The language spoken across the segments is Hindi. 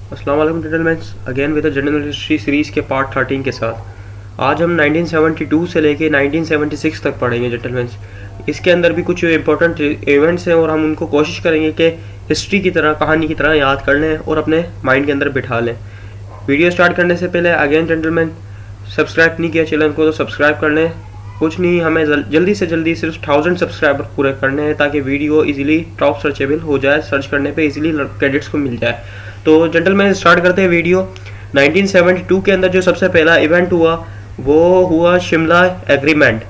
अस्सलाम वालेकुम gentleman, again with the general history series के पार्ट 13 के साथ आज हम 1972 से लेके 1976 तक पढ़ेंगे जेंटलमैन। इसके अंदर भी कुछ इंपॉर्टेंट इवेंट्स हैं और हम उनको कोशिश करेंगे कि हिस्ट्री की तरह, कहानी की तरह याद कर लें और अपने माइंड के अंदर बिठा लें। वीडियो स्टार्ट करने से पहले अगेन जेंटलमैन, सब्सक्राइब नहीं किया चैनल को तो सब्सक्राइब कर लें। कुछ नहीं, हमें जल्दी से जल्दी सिर्फ 1000 सब्सक्राइबर पूरे करने हैं ताकि वीडियो इजीली टॉप सर्चेबल हो जाए, सर्च करने पे इजीली क्रेडिट्स को मिल जाए। तो जेंटलमैन स्टार्ट करते हैं वीडियो। 1972 के अंदर जो सबसे पहला इवेंट हुआ वो हुआ शिमला एग्रीमेंट।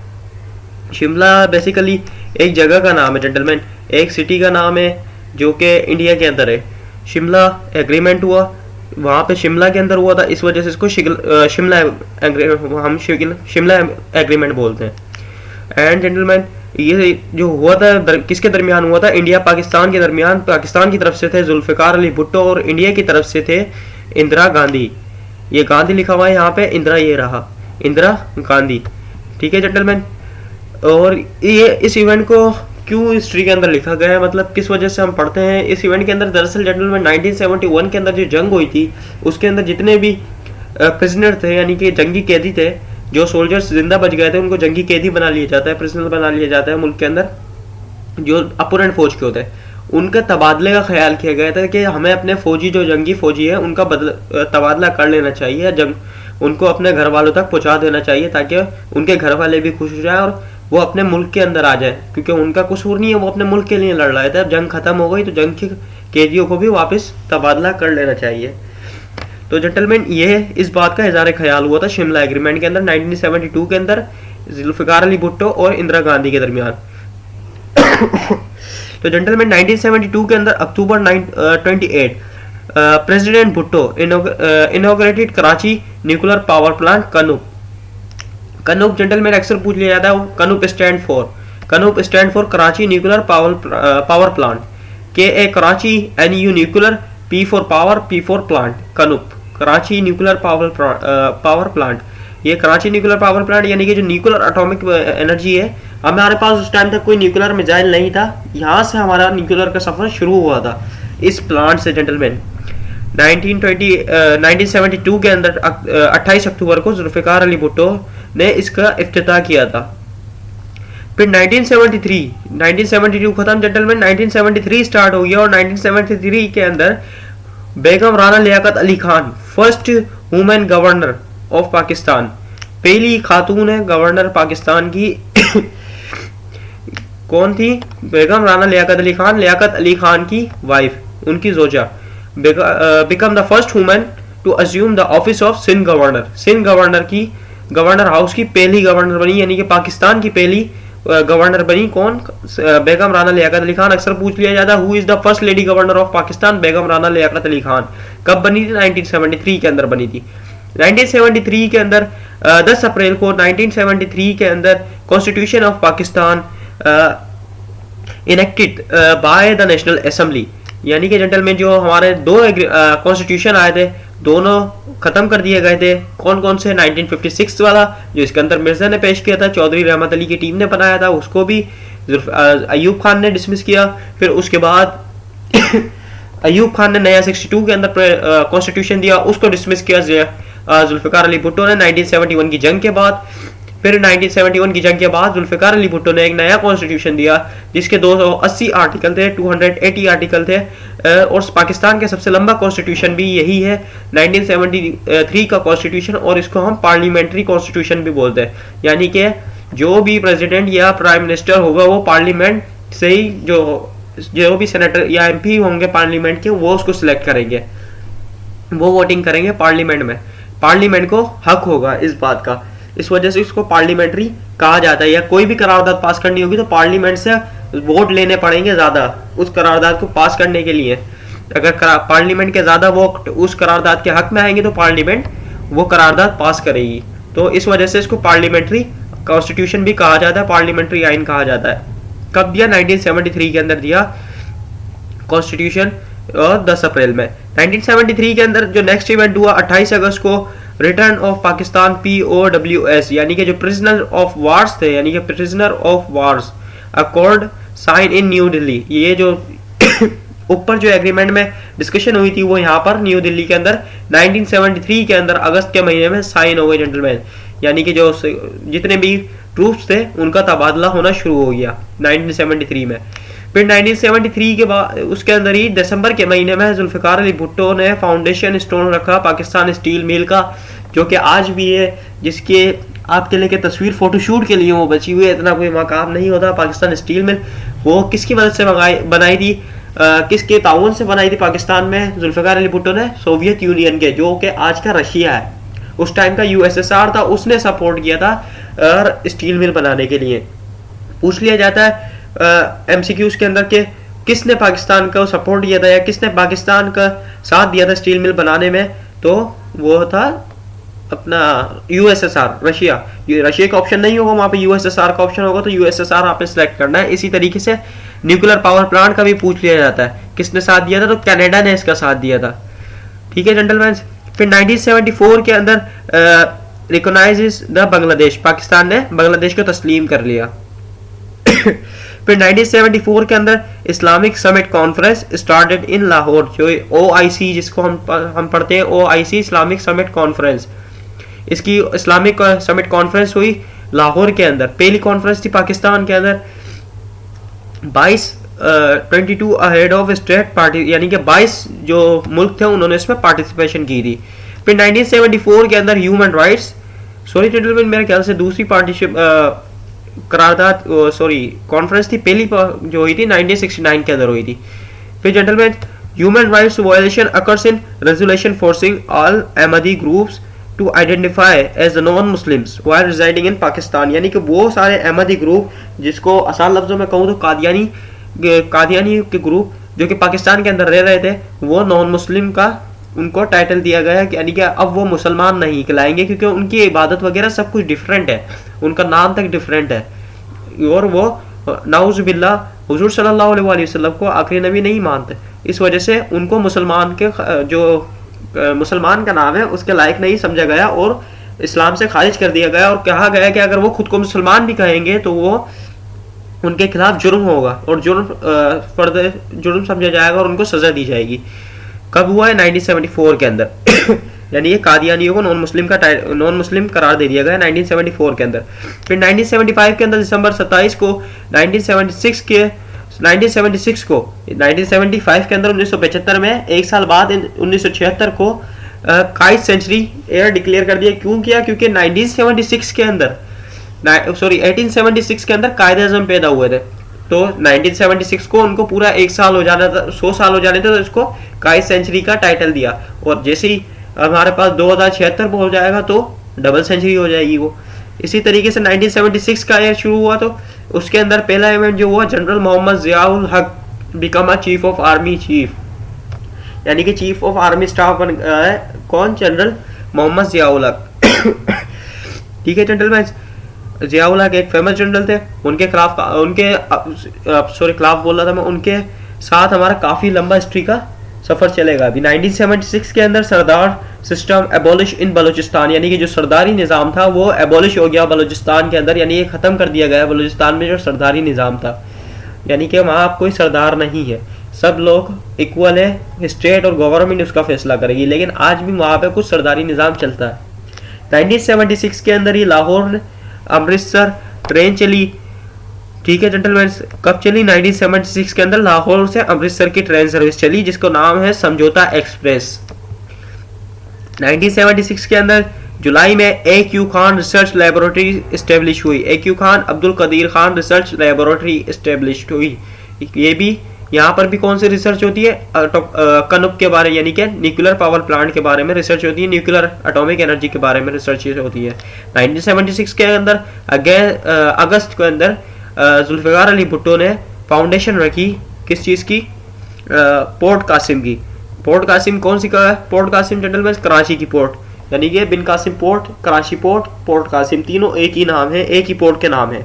शिमला बेसिकली एक जगह का नाम है जेंटलमैन, एक सिटी का नाम है जो कि इंडिया के अंदर है। शिमला एग्रीमेंट हुआ, वहाँ पे शिमला के अंदर हुआ था, इस वजह से इसको शिमला एग्रीमेंट बोलते हैं। एंड जेंटलमैन, ये जो हुआ था किसके दरमियान हुआ था? इंडिया पाकिस्तान के दरमियान। पाकिस्तान की तरफ से थे जुल्फ़िकार अली भुट्टो और इंडिया की तरफ से थे इंदिरा गांधी। ये गांधी लिखा हुआ है यहाँ पे, इंदिरा ये रहा, इंदिरा गांधी। ठीक है जेंटलमैन। और ये इस इवेंट को क्यों हिस्ट्री के अंदर लिखा गया है, मतलब किस वजह से हम पढ़ते हैं इस इवेंट के अंदर? दरअसल जेंटलमैन 1971 के अंदर जो जंग हुई थी उसके अंदर जितने भी प्रिजनर थे, यानी कि जंगी कैदी थे, जो सोल्जर्स जिंदा बच गए थे उनको जंगी कैदी बना लिया जाता है, प्रिजनर बना लिया जाता है मुल्क के अंदर, जो अपोनेंट फौज के होते हैं। उनके तबादले का ख्याल किया गया था कि हमें अपने फौजी, जो जंगी फौजी है, उनका तबादला कर लेना चाहिए, उनको अपने घर वालों तक पहुंचा देना चाहिए ताकि उनके घर वाले भी खुश हो जाए और वो अपने मुल्क के अंदर आ जाए, क्योंकि उनका कसूर नहीं है, वो अपने मुल्क के लिए लड़ रहे थे। अब जंग खत्म हो गई तो जंग के कैदियों को भी वापस तबादला कर लेना चाहिए। तो जेंटलमैन, ये इस बात का इज़हार ख्याल हुआ था शिमला एग्रीमेंट के अंदर 1972 के अंदर जुल्फ़िकार अली भुट्टो और इंदिरा गांधी के दरमियान। तो जेंटलमैन 1972 के अंदर October 28 president Bhutto inaugurated Karachi nuclear power plant KANUPP. KANUPP gentleman अक्सर पूछ लिया जाता है, KANUPP stand for Karachi nuclear power plant. K A Karachi, N U nuclear, P for power, P for plant, KANUPP Karachi nuclear power plant. ये कराची न्यूक्लियर पावर प्लांट यानी कि जो न्यूक्लियर एटॉमिक एनर्जी है, हमारे पास उस टाइम तक कोई न्यूक्लियर मिसाइल नहीं था, यहाँ से हमारा न्यूक्लियर का सफर शुरू हुआ था इस प्लांट से जेंटलमैन। 1972 के अंदर 28 अक्टूबर को जुल्फ़िकार अली भुट्टो ने इसका इफ्तिताह किया था। फिर 1972 खत्म जेंटलमैन, 1973 स्टार्ट हो गया और 1973 के अंदर Begum Rana Liaquat Ali Khan, first women governor of Pakistan, पहली खातून है गवर्नर पाकिस्तान की। कौन थी? बेगम राना लियाकत अली खान की वाइफ, उनकी जोजा, become the first women to assume the office of Sindh governor. Sindh governor की, गवर्नर हाउस की पहली गवर्नर बनी, यानी कि पाकिस्तान की पहली गवर्नर बनी। कौन? बेगम राना लियाकत अली खान। अक्सर पूछ लिया जाता who is the first lady governor of Pakistan? Begum Rana Liaquat Ali Khan. कब बनी थी? 1973 के अंदर बनी थी। 1973 के अंदर 10 अप्रैल को 1973 के अंदर constitution of Pakistan enacted by the national assembly, यानी कि जेंटलमैन जो हमारे दो कॉन्स्टिट्यूशन आए थे दोनों खत्म कर दिए गए थे। कौन कौन से? 1956 वाला जो सिकंदर मिर्जा ने पेश किया था, चौधरी रहमत अली की टीम ने बनाया था, उसको भी अयूब खान ने डिसमिस किया। फिर उसके बाद अयूब खान ने नया 62 के अंदर कॉन्स्टिट्यूशन दिया, उसको डिसमिस किया जुल्फ़िकार अली भुट्टो ने 1971 की जंग के बाद। फिर 1971 की जंग के बाद जुल्फ़िकार अली भुट्टो ने एक नया कॉन्स्टिट्यूशन दिया जिसके 280 आर्टिकल थे, 280 आर्टिकल थे, और पाकिस्तान के सबसे लंबा कॉन्स्टिट्यूशन भी यही है 1973 का कॉन्स्टिट्यूशन, और इसको हम पार्लियामेंट्री कॉन्स्टिट्यूशन भी बोलते हैं। यानी कि जो भी प्रेसिडेंट या प्राइम मिनिस्टर होगा वो पार्लियामेंट से ही, जो भी सेनेटर या एमपी होंगे पार्लियामेंट के, वो उसको सिलेक्ट करेंगे, वो वोटिंग करेंगे पार्लियामेंट में। पार्लियामेंट को हक होगा इस बात का, इस वजह से इसको पार्लियामेंट्री कहा जाता है। या कोई भी करारदाद पास करनी होगी तो पार्लियामेंट से वोट लेने पड़ेंगे ज्यादा उस करारदाद को पास करने के लिए। अगर पार्लियामेंट के ज्यादा वोट उस करारदाद के हक में आएंगे तो पार्लियामेंट वो करारदाद पास करेगी। तो इस वजह से इसको पार्लियामेंट्री कॉन्स्टिट्यूशन भी कहा जाता है, पार्लियामेंट्री आइन कहा जाता है। कब दिया? 1973 के अंदर दिया कॉन्स्टिट्यूशन, और 10 अप्रैल में। 1973 के अंदर जो नेक्स्ट इवेंट हुआ 28 अगस्त को, रिटर्न ऑफ पाकिस्तान POWS, यानी कि जो प्रिजनर ऑफ वार्स थे, यानी कि prisoner of wars accord sign in New Delhi. ये जो ऊपर जो एग्रीमेंट में डिस्कशन हुई थी वो यहाँ पर न्यू दिल्ली के अंदर 1973 के अंदर अगस्त के महीने में साइन हो गए जेंटलमैन। यानी कि जो जितने भी ट्रूप्स थे उनका तबादला होना शुरू हो गया 1973 में। फिर 1973 के बाद उसके अंदर ही दिसंबर के महीने में जुल्फिकार अली भुट्टो ने फाउंडेशन स्टोन रखा पाकिस्तान स्टील मिल का, जो कि आज भी है, जिसके आपके लिए तस्वीर फोटोशूट के लिए वो बची हुई है, इतना कोई मकाम नहीं होता। पाकिस्तान स्टील मिल वो किसकी मदद से बनाई थी, किसके ताउन से बनाई थी पाकिस्तान में जुल्फिकार अली भुट्टो ने? सोवियत यूनियन के, जो कि आज का रशिया है, उस टाइम का यूएसएसआर था, उसने सपोर्ट किया था स्टील मिल बनाने के लिए। पूछ लिया जाता है एमसीक्यूज के अंदर के किसने पाकिस्तान को सपोर्ट किया था या किसने पाकिस्तान का साथ दिया था स्टील मिल बनाने में, तो वो था अपना यूएसएसआर, रशिया। रशिया का ऑप्शन नहीं होगा वहां पे, यूएसएसआर का ऑप्शन होगा, तो यूएसएसआर आपने सिलेक्ट करना है। इसी तरीके से न्यूक्लियर पावर प्लांट का भी पूछ लिया जाता है किसने साथ दिया था, तो कनाडा ने इसका साथ दिया था। ठीक है जेंटलमैन। फिर 1974 के अंदर रिकॉग्नाइजेस द बांग्लादेश, पाकिस्तान ने बांग्लादेश को तस्लीम कर लिया। फिर 1974 के अंदर Islamic summit conference started in Lahore, जो ओआईसी जिसको हम पढ़ते हैं ओआईसी इस्लामिक समिट कॉन्फ्रेंस, इसकी इस्लामिक समिट कॉन्फ्रेंस हुई लाहौर के अंदर। पहली कॉन्फ्रेंस थी पाकिस्तान के अंदर 22 अहेड ऑफ स्टेट पार्टी, यानी कि 22 जो मुल्क थे उन्होंने इसमें पार्टिसिपेशन की थी। फिर 1974 के अंदर ह्यूमन राइट्स, सॉरी जेंटलमैन मेरे ख्याल से दूसरी पार्टिसिप करारदाद सॉरी कॉन्फ्रेंस थी, पहली जो हुई थी 1969 के अंदर हुई थी। फिर gentleman human rights violation occurs in resolution forcing all Ahmadi groups to identify as non Muslims while residing in Pakistan, यानी कि वो सारे अहमदी ग्रुप जिसको आसान लफ्जों में कहूँ तो कादियानी के ग्रुप जो कि पाकिस्तान के अंदर रह रहे थे, वो नॉन मुस्लिम का उनको टाइटल दिया गया है, यानी कि अब वो मुसलमान नहीं कहलाएंगे क्योंकि उनकी इबादत वगैरह सब कुछ डिफरेंट है, उनका नाम तक डिफरेंट है, और वो नाउज़ बिल्लाह हुजूर सल्लल्लाहु अलैहि वसल्लम को आखिरी नबी नहीं मानते। इस वजह से उनको मुसलमान के जो मुसलमान का नाम है उसके लायक नहीं समझा गया और इस्लाम से खारिज कर दिया गया, और कहा गया कि अगर वो खुद को मुसलमान भी कहेंगे तो वो उनके खिलाफ जुर्म होगा और जुर्म समझा जाएगा और उनको सजा दी जाएगी। कब हुआ है? 1974 के अंदर यानी ये कादियानियों को नॉन मुस्लिम करार दे दिया गया 1974 के अंदर। फिर 1975 के अंदर दिसंबर 27 को 1976 को 1975 के अंदर 1975 में एक साल बाद 1976 को काइट सेंचुरी एयर डिक्लेयर कर दिया। क्यों किया? क्योंकि 1976 के अंदर 1876 के अंदर कायदे आज़म पैदा हुए थे, तो 1976 को उनको पूरा एक साल हो जाना था, 100 साल हो जाने थे, तो इसको काइट सेंचुरी का टाइटल दिया। और जैसे ही हमारे पास 2076 हो जाएगा तो डबल सेंचुरी हो जाएगी वो। इसी तरीके से 1976 का ईयर शुरू हुआ तो उसके अंदर पहला इवेंट जो हुआ, जनरल मोहम्मद जियाउल हक become a chief of army chief, यानी कि चीफ ऑफ आर्मी स्टाफ बन है कौन? जनरल मोहम्मद जियाउल हक। ठीक है जेंटलमैन, जियाउल हक एक फेमस जनरल थे, उनके खिलाफ उनके साथ हमारा काफी लंबा हिस्ट्री का सफर चलेगा। अभी 1976 के अंदर सरदार सिस्टम एबॉलिश इन बलूचिस्तान, यानी कि जो सरदारी निज़ाम था वो एबॉलिश हो गया बलूचिस्तान के अंदर, यानी ये ख़त्म कर दिया गया बलूचिस्तान में जो सरदारी निज़ाम था, यानी कि वहाँ अब कोई सरदार नहीं है, सब लोग इक्वल है, स्टेट और गवर्नमेंट उसका फैसला करेगी, लेकिन आज भी वहाँ पे कुछ सरदारी निज़ाम चलता है। 1976 के अंदर ही लाहौर अमृतसर ट्रेन चली। ठीक है जेंटलमैन, कब चली? 1976 के अंदर लाहौर से अमृतसर की ट्रेन सर्विस चली जिसका नाम है समझौता एक्सप्रेस। 1976 के अंदर जुलाई में AQ Khan research laboratory establish हुई, AQ Khan Abdul Qadeer Khan research laboratory establish हुई। ये भी यहाँ पर भी कौन सी रिसर्च होती है? कनुप के बारे, यानी कि न्यूक्लियर पावर प्लांट के बारे में रिसर्च होती है, न्यूक्लियर एटॉमिक एनर्जी के बारे में रिसर्च होती है। 1976 के अंदर अगस्त के अंदर जुल्फिकार अली भुट्टो ने फाउंडेशन रखी, किस चीज़ की? पोर्ट कासिम की। पोर्ट कासिम कौन सी का है? पोर्ट कासिम जेंटलमैन कराची की पोर्ट, यानी कि Bin Qasim port, Karachi port, port Qasim, तीनों एक ही नाम है, एक ही पोर्ट के नाम है।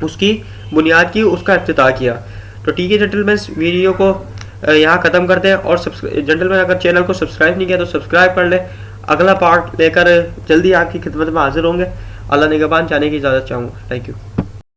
उसकी बुनियाद की, उसका इफ्तिताह किया। तो ठीक है जेंटलमैन, वीडियो को यहाँ ख़त्म करते हैं। और जेंटलमैन अगर चैनल को सब्सक्राइब नहीं किया तो सब्सक्राइब कर ले। अगला पार्ट लेकर जल्दी आपकी खिदमत में हाजिर होंगे। अल्लाह निगहबान, जाने की इजाज़त चाहूँगा। Thank you.